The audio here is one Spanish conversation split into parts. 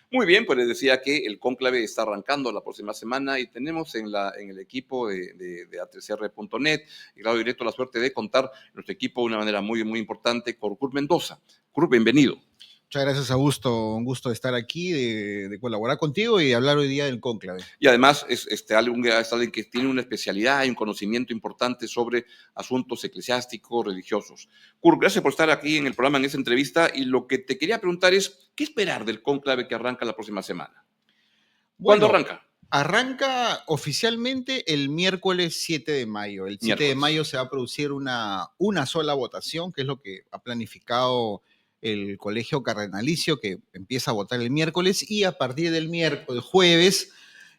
Muy bien, pues les decía que el cónclave está arrancando la próxima semana y tenemos en el equipo de a3r.net, y grado directo, la suerte de contar nuestro equipo de una manera muy, muy importante con Kurt Mendoza. Kurt, bienvenido. Muchas gracias, Augusto. Un gusto de estar aquí, de colaborar contigo y hablar hoy día del cónclave. Y además es alguien que tiene una especialidad y un conocimiento importante sobre asuntos eclesiásticos, religiosos. Kurt, gracias por estar aquí en el programa, en esta entrevista. Y lo que te quería preguntar es, ¿qué esperar del cónclave que arranca la próxima semana? ¿Cuándo arranca? Arranca oficialmente el miércoles 7 de mayo. El 7 de mayo se va a producir una sola votación, que es lo que ha planificado el colegio cardenalicio, que empieza a votar el miércoles, y a partir del miércoles, jueves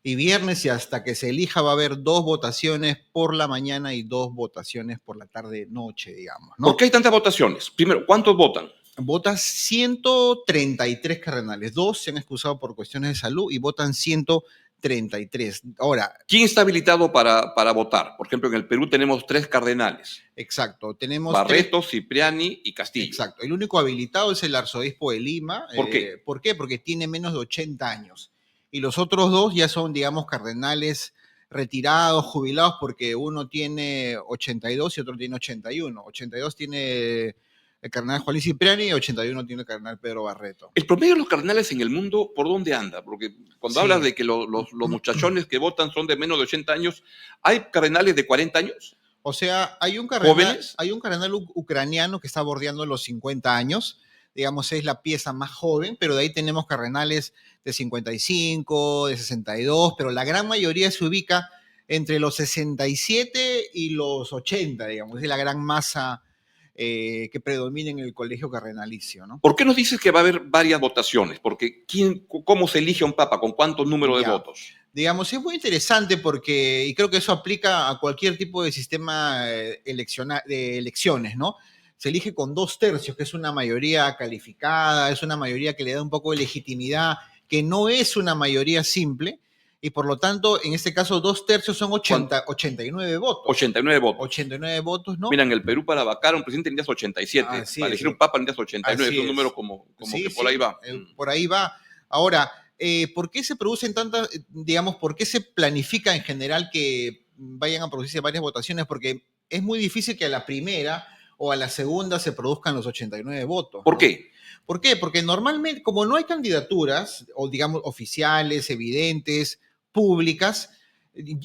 y viernes, y hasta que se elija, va a haber 2 votaciones por la mañana y 2 votaciones por la tarde-noche, digamos, ¿no? ¿Por qué hay tantas votaciones? Primero, ¿cuántos votan? Votan 133 cardenales. 2 se han excusado por cuestiones de salud y votan 133. Ahora, ¿quién está habilitado para votar? Por ejemplo, en el Perú tenemos 3 cardenales. Exacto. Tenemos Barreto, Cipriani y Castillo. Exacto. El único habilitado es el arzobispo de Lima. ¿Por qué? ¿Por qué? Porque tiene menos de 80 años. Y los otros 2 ya son, digamos, cardenales retirados, jubilados, porque uno tiene 82 y otro tiene 81. 82 tiene el cardenal Juan Luis Cipriani y 81 tiene el cardenal Pedro Barreto. El promedio de los cardenales en el mundo, ¿por dónde anda? Porque cuando hablas de que los muchachones que votan son de menos de 80 años, ¿hay cardenales de 40 años? O sea, hay un cardenal ucraniano que está bordeando los 50 años, digamos, es la pieza más joven, pero de ahí tenemos cardenales de 55, de 62, pero la gran mayoría se ubica entre los 67 y los 80, digamos, es la gran masa que predomina en el colegio cardenalicio, ¿no? ¿Por qué nos dices que va a haber varias votaciones? Porque ¿cómo se elige a un papa? ¿Con cuántos números de votos? Digamos, es muy interesante porque, y creo que eso aplica a cualquier tipo de sistema de elecciones, ¿no? Se elige con 2/3, que es una mayoría calificada, es una mayoría que le da un poco de legitimidad, que no es una mayoría simple, y por lo tanto, en este caso, 2/3 son 89 votos. 89 votos. 89 votos, ¿no? Mira, en el Perú para vacar a un presidente necesitas 87. Para elegir un papa necesitas 89. Es un número como que por ahí va. Por ahí va. Ahora, ¿por qué se producen tantas, digamos, por qué se planifica en general que vayan a producirse varias votaciones? Porque es muy difícil que a la primera o a la segunda se produzcan los 89 votos. ¿Por qué? ¿Por qué? Porque normalmente, como no hay candidaturas, o digamos, oficiales, evidentes, públicas,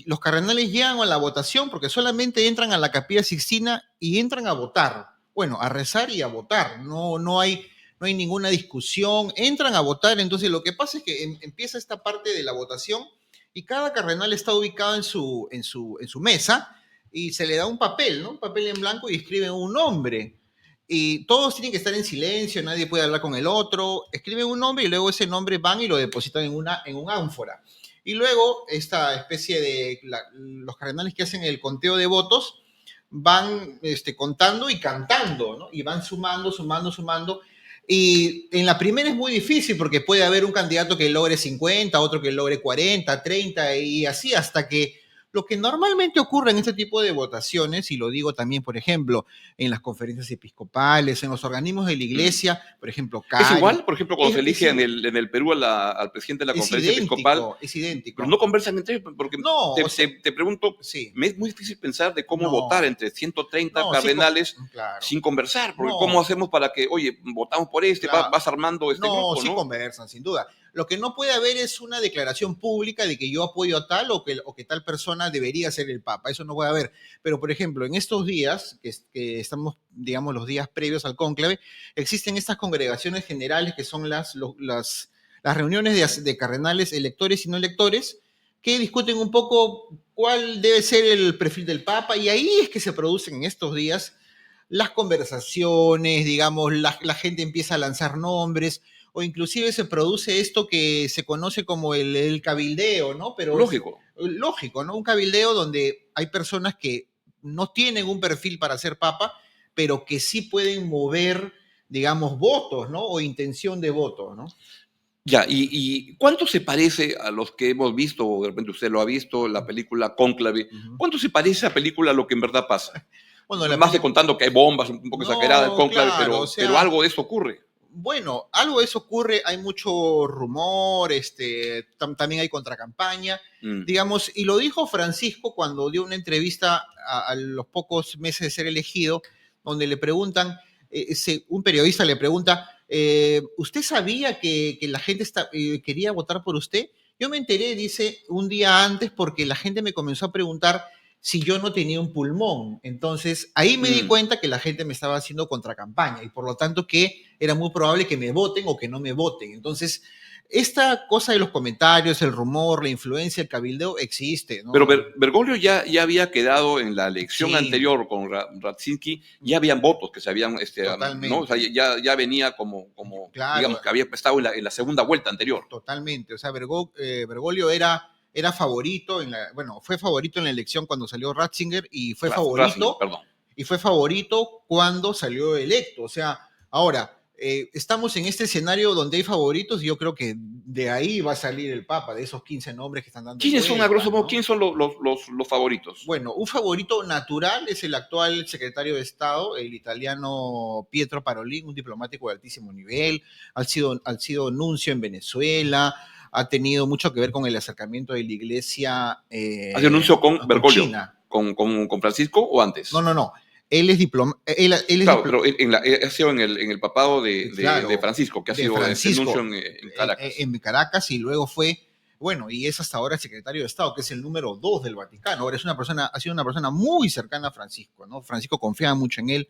los cardenales llegan a la votación porque solamente entran a la Capilla Sixtina y entran a votar. Bueno, a rezar y a votar. No hay ninguna discusión, entran a votar. Entonces lo que pasa es que empieza esta parte de la votación y cada cardenal está ubicado en su mesa y se le da un papel, ¿no? Un papel en blanco y escriben un nombre. Y todos tienen que estar en silencio, nadie puede hablar con el otro. Escriben un nombre y luego ese nombre van y lo depositan en un ánfora. Y luego esta especie de los cardenales que hacen el conteo de votos van contando y cantando, ¿no? Y van sumando. Y en la primera es muy difícil porque puede haber un candidato que logre 50, otro que logre 40, 30 y así hasta que lo que normalmente ocurre en este tipo de votaciones, y lo digo también, por ejemplo, en las conferencias episcopales, en los organismos de la iglesia, por ejemplo, ¿Es igual? Por ejemplo, cuando se elige en el Perú al presidente de la conferencia episcopal. Es idéntico. Pero no conversan entre ellos, porque te pregunto, me es muy difícil pensar de cómo votar entre 130 cardenales sin conversar, porque ¿cómo hacemos para que, oye, votamos por vas armando este grupo, ¿no? Sí conversan, sin duda. Lo que no puede haber es una declaración pública de que yo apoyo a tal o que tal persona debería ser el Papa. Eso no puede haber. Pero, por ejemplo, en estos días, que estamos, digamos, los días previos al cónclave, existen estas congregaciones generales que son las reuniones de cardenales electores y no electores que discuten un poco cuál debe ser el perfil del Papa. Y ahí es que se producen en estos días las conversaciones, digamos, la gente empieza a lanzar nombres, o inclusive se produce esto que se conoce como el cabildeo, ¿no? Pero lógico, ¿no? Un cabildeo donde hay personas que no tienen un perfil para ser papa, pero que sí pueden mover, digamos, votos, ¿no? O intención de voto, ¿no? Ya, ¿y cuánto se parece a los que hemos visto, o de repente usted lo ha visto, la película Cónclave? ¿Cuánto se parece a película a lo que en verdad pasa? Bueno, más de contando que hay bombas, un poco exagerada el cónclave, pero algo de eso ocurre. Bueno, algo de eso ocurre, hay mucho rumor, también hay contracampaña, Mm, digamos, y lo dijo Francisco cuando dio una entrevista a los pocos meses de ser elegido, donde le preguntan, un periodista le pregunta, ¿usted sabía que la gente quería votar por usted? Yo me enteré, dice, un día antes porque la gente me comenzó a preguntar si yo no tenía un pulmón. Entonces, ahí me di mm. cuenta que la gente me estaba haciendo contracampaña y por lo tanto que era muy probable que me voten o que no me voten. Entonces, esta cosa de los comentarios, el rumor, la influencia, el cabildeo existe, Pero ¿no? Bergoglio ya había quedado en la elección Sí, anterior con Radzinski, ya habían votos que se habían, ¿no? O sea, totalmente. ya venía Claro, digamos, que había estado en la segunda vuelta anterior. totalmente. O sea, Bergoglio era favorito bueno, fue favorito en la elección cuando salió Ratzinger Ratzinger, perdón. y fue favorito cuando salió electo. O sea, ahora, estamos en este escenario donde hay favoritos y yo creo que de ahí va a salir el Papa, de esos 15 nombres que están dando ¿Quiénes son, a grosso vueltas, modo, ¿no? quiénes son los favoritos? Bueno, un favorito natural es el actual secretario de Estado, el italiano Pietro Parolin, un diplomático de altísimo nivel, ha sido nuncio en Venezuela, ha tenido mucho que ver con el acercamiento de la iglesia ¿Hace anuncio con con Bergoglio? China. ¿Con Francisco o No, antes? no, no. Él es Claro, pero ha sido en el papado de claro, Francisco, que ha de sido ese anuncio Francisco en Caracas. en Caracas y luego fue, bueno, y es hasta ahora el secretario de Estado, que es el número 2 del Vaticano. Ahora ha sido una persona muy cercana a Francisco, ¿no? Francisco confiaba mucho en él.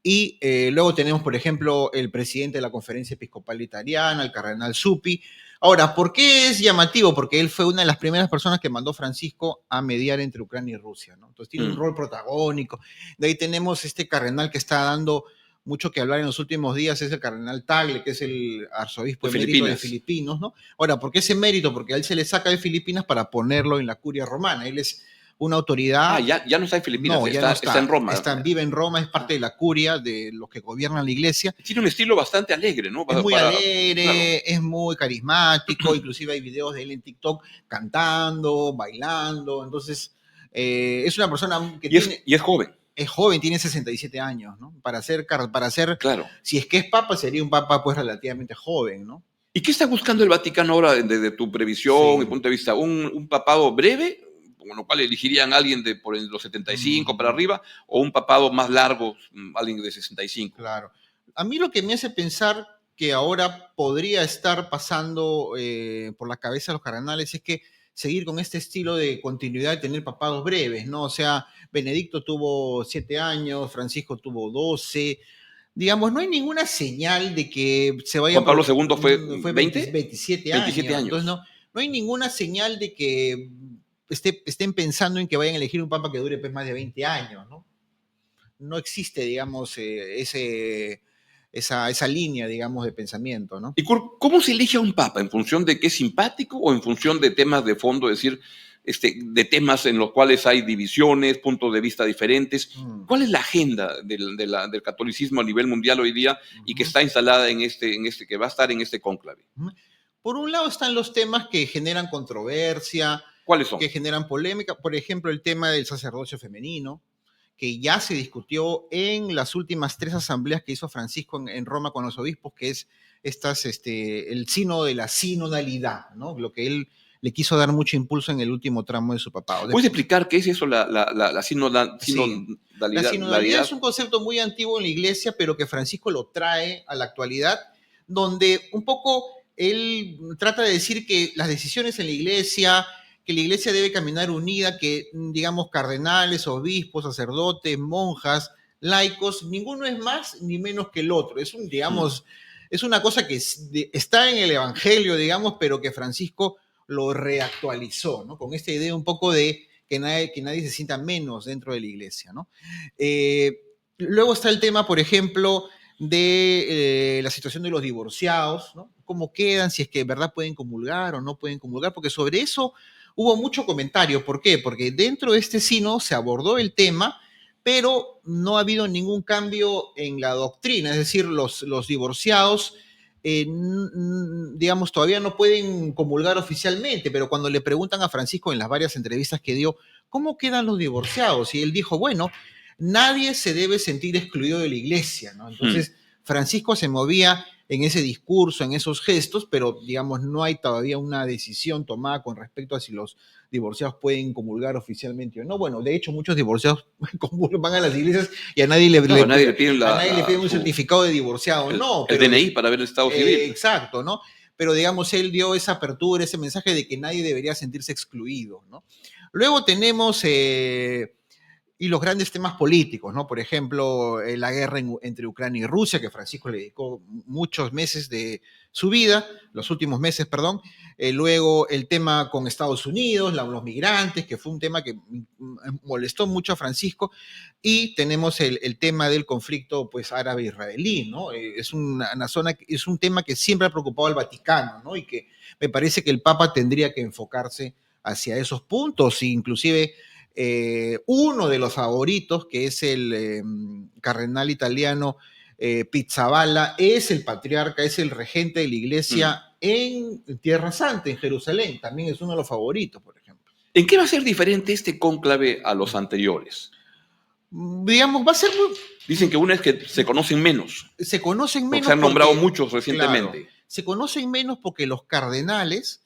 Y luego tenemos, por ejemplo, el presidente de la Conferencia Episcopal Italiana, el cardenal Zuppi. Ahora, ¿por qué es llamativo? Porque él fue una de las primeras personas que mandó Francisco a mediar entre Ucrania y Rusia, ¿no? Entonces tiene un Mm. rol protagónico. De ahí tenemos este cardenal que está dando mucho que hablar en los últimos días, es el cardenal Tagle, que es el arzobispo De emérito de Filipinas. Filipinos, ¿no? Ahora, ¿por qué ese mérito? Porque a él se le saca de Filipinas para ponerlo en la curia romana. Él es una Ah, autoridad. ya no está en Filipinas, No, ya no está en está. Roma. Vive en Roma, es Ah, parte de la curia, de los que gobiernan la iglesia. tiene un estilo bastante alegre, ¿no? Es muy Claro. alegre, es muy carismático, inclusive hay videos de él en TikTok cantando, bailando. Entonces, es una persona que Y es joven, es joven, tiene 67 años, ¿no? Para ser, claro. si es que es papa, sería un papa pues relativamente joven, ¿no? ¿Y qué está buscando el Vaticano ahora desde tu previsión y Sí. punto de vista? ¿Un papado breve, con lo cual elegirían a alguien de por los 75 para Mm, arriba, o un papado más largo, alguien de 65? claro. A mí lo que me hace pensar que ahora podría estar pasando por la cabeza de los cardenales es que seguir con este estilo de continuidad de tener papados breves, ¿no? O sea, Benedicto tuvo 7 años, Francisco tuvo 12. Digamos, no hay ninguna señal de que se vaya Juan Pablo por... II fue Fue 20, 27 27 años, entonces años. no hay ninguna señal de que estén pensando en que vayan a elegir un papa que dure pues, más de 20 años, ¿no? No existe, digamos, esa línea, digamos, de pensamiento, ¿no? ¿Y cómo se elige a un papa? ¿En función de qué es simpático o en función de temas de fondo? Es decir, de temas en los cuales hay divisiones, puntos de vista diferentes. Mm, ¿Cuál es la agenda del catolicismo a nivel mundial hoy día y que ujú, está instalada que va a estar en este cónclave? ujú. Por un lado están los temas que generan controversia, ¿Cuáles son? que generan polémica, por ejemplo, el tema del sacerdocio femenino, que ya se discutió en las últimas 3 asambleas que hizo Francisco en Roma con los obispos, que es el sínodo de la sinodalidad, ¿no? Lo que él le quiso dar mucho impulso en el último tramo de su papado. ¿Puedes explicar qué es eso, la Sí, la sinodalidad sinodalidad? es un concepto muy antiguo en la iglesia, pero que Francisco lo trae a la actualidad, donde un poco él trata de decir que las decisiones en la iglesia, que la iglesia debe caminar unida, que digamos cardenales, obispos, sacerdotes, monjas, laicos, ninguno es más ni menos que el otro. Mm. Es una cosa que está en el Evangelio, digamos, pero que Francisco lo reactualizó, ¿no? Con esta idea un poco de que nadie se sienta menos dentro de la iglesia, ¿no? Eh, Luego está el tema, por ejemplo, de la situación de los divorciados, ¿no? ¿Cómo quedan? Si es que de verdad pueden comulgar o no pueden comulgar, porque sobre eso hubo mucho comentario. ¿Por qué? Porque dentro de este sino se abordó el tema, pero no ha habido ningún cambio en la doctrina, es decir, los divorciados digamos, todavía no pueden comulgar oficialmente, pero cuando le preguntan a Francisco en las varias entrevistas que dio, ¿cómo quedan los divorciados? Y él dijo, bueno, nadie se debe sentir excluido de la iglesia, ¿no? Mm. Entonces, Francisco se movía en ese discurso, en esos gestos, pero digamos, no hay todavía una decisión tomada con respecto a si los divorciados pueden comulgar oficialmente o no. Bueno, de hecho, muchos divorciados van a las iglesias y a nadie Claro, a nadie le piden a nadie le piden un certificado de divorciado, no, el pero DNI para ver el estado civil. exacto, ¿no? Pero digamos, él dio esa apertura, ese mensaje de que nadie debería sentirse excluido, ¿no? Luego tenemos y los grandes temas políticos, ¿no? Por ejemplo, la guerra entre Ucrania y Rusia, que Francisco le dedicó muchos meses de su vida, los últimos meses, perdón. Luego el tema con Estados Unidos, los migrantes, que fue un tema que molestó mucho a Francisco. Y tenemos el tema del conflicto pues, árabe-israelí, ¿no? Es una zona, es un tema que siempre ha preocupado al Vaticano, ¿no? Y que me parece que el Papa tendría que enfocarse hacia esos puntos, inclusive uno de los favoritos, que es el cardenal italiano Pizzaballa, es el patriarca, es el regente de la iglesia en Tierra Santa, en Jerusalén. También es uno de los favoritos, por ejemplo. ¿En qué va a ser diferente este cónclave a los anteriores? Digamos, va a ser muy... Dicen que una es que se conocen menos. Se conocen menos. Porque se han nombrado muchos recientemente. Claro, se conocen menos porque los cardenales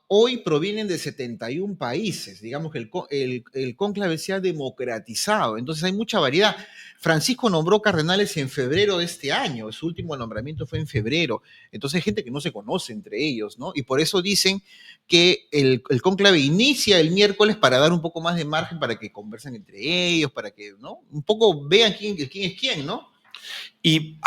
hoy provienen de 71 países. Digamos que el cónclave se ha democratizado, entonces hay mucha variedad. Francisco nombró cardenales en febrero de este año, su último nombramiento fue en febrero, entonces hay gente que no se conoce entre ellos, ¿no? Y por eso dicen que el cónclave inicia el miércoles para dar un poco más de margen para que conversen entre ellos, para que, ¿no? Un poco vean quién es quién, ¿no? Y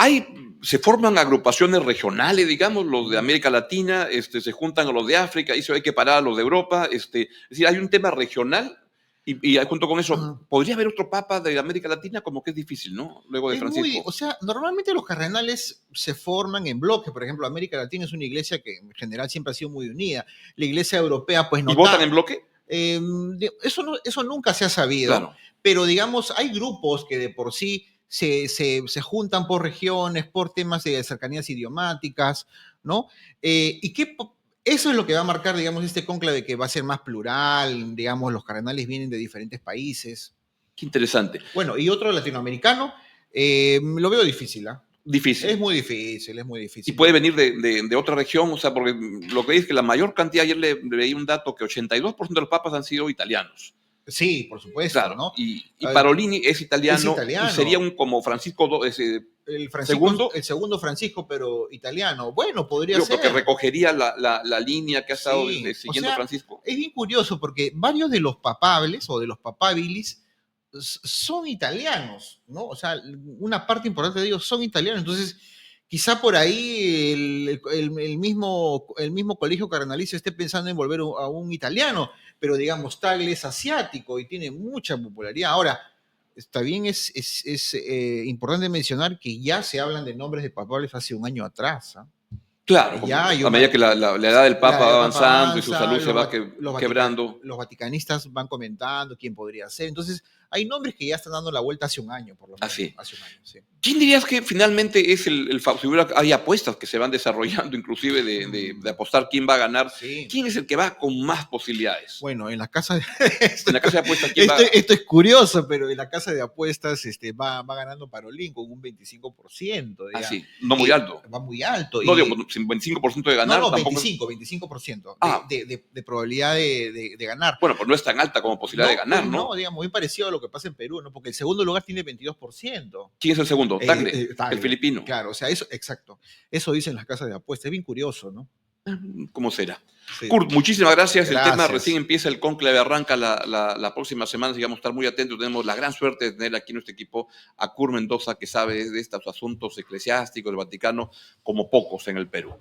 se forman agrupaciones regionales, digamos, los de América Latina, se juntan a los de África, y se hay que parar a los de Europa. Es decir, hay un tema regional y junto con eso, ¿podría haber otro papa de América Latina? Como que es difícil, ¿no? Luego de Francisco. O sea, normalmente los cardenales se forman en bloques. Por ejemplo, América Latina es una iglesia que en general siempre ha sido muy unida. La iglesia europea, pues no. ¿Y votan en bloque? Eso nunca se ha sabido. Claro. Pero digamos, hay grupos que de por sí se juntan por regiones, por temas de cercanías idiomáticas, ¿no? Y que eso es lo que va a marcar, digamos, este cónclave que va a ser más plural, digamos, los cardenales vienen de diferentes países. Qué interesante. Bueno, y otro latinoamericano, lo veo difícil, ¿ah? Difícil. Es muy difícil, es muy difícil. Y puede venir de otra región, o sea, porque lo que dice es que la mayor cantidad, ayer leí un dato, que 82% de los papas han sido italianos. Sí, por supuesto, claro, ¿no? Y Parolini es italiano, y sería como Francisco segundo. El segundo Francisco, pero italiano. Bueno, podría ser. Porque recogería la línea que ha estado siguiendo Francisco. Es bien curioso porque varios de los papables o de los papabilis son italianos, ¿no? O sea, una parte importante de ellos son italianos. Entonces, quizá por ahí el mismo colegio cardenalicio esté pensando en volver a un italiano, pero digamos, Tagle es asiático y tiene mucha popularidad. Ahora, también es importante mencionar que ya se hablan de nombres de papables hace un año atrás, ¿eh? Claro, a medida que la edad del Papa va avanzando y su salud se va quebrando. Los vaticanistas van comentando quién podría ser. Entonces, hay nombres que ya están dando la vuelta hace un año, por lo menos. Así. Hace un año, sí. ¿Quién dirías que finalmente es hay apuestas que se van desarrollando, inclusive de apostar quién va a ganar? Sí. ¿Quién es el que va con más posibilidades? Bueno, en la casa de, en la casa de apuestas, ¿quién va? Esto es curioso, pero en la casa de apuestas va ganando Parolín con un 25%. Ah, sí, no muy alto. Va muy alto. No, digo, sin 25% de ganar. No, 25% de probabilidad de ganar. Bueno, pues no es tan alta como posibilidad de ganar, ¿no? No, digamos, muy parecido a lo que pasa en Perú, ¿no? Porque el segundo lugar tiene 22%. ¿Quién es el segundo? Tagle, el filipino. Claro, o sea, exacto. Eso dicen las casas de apuestas. Es bien curioso, ¿no? ¿Cómo será? Sí. Kurt, muchísimas gracias. El tema recién empieza, el cónclave arranca la próxima semana, así que vamos a estar muy atentos. Tenemos la gran suerte de tener aquí en nuestro equipo a Kurt Mendoza, que sabe de estos asuntos eclesiásticos del Vaticano como pocos en el Perú.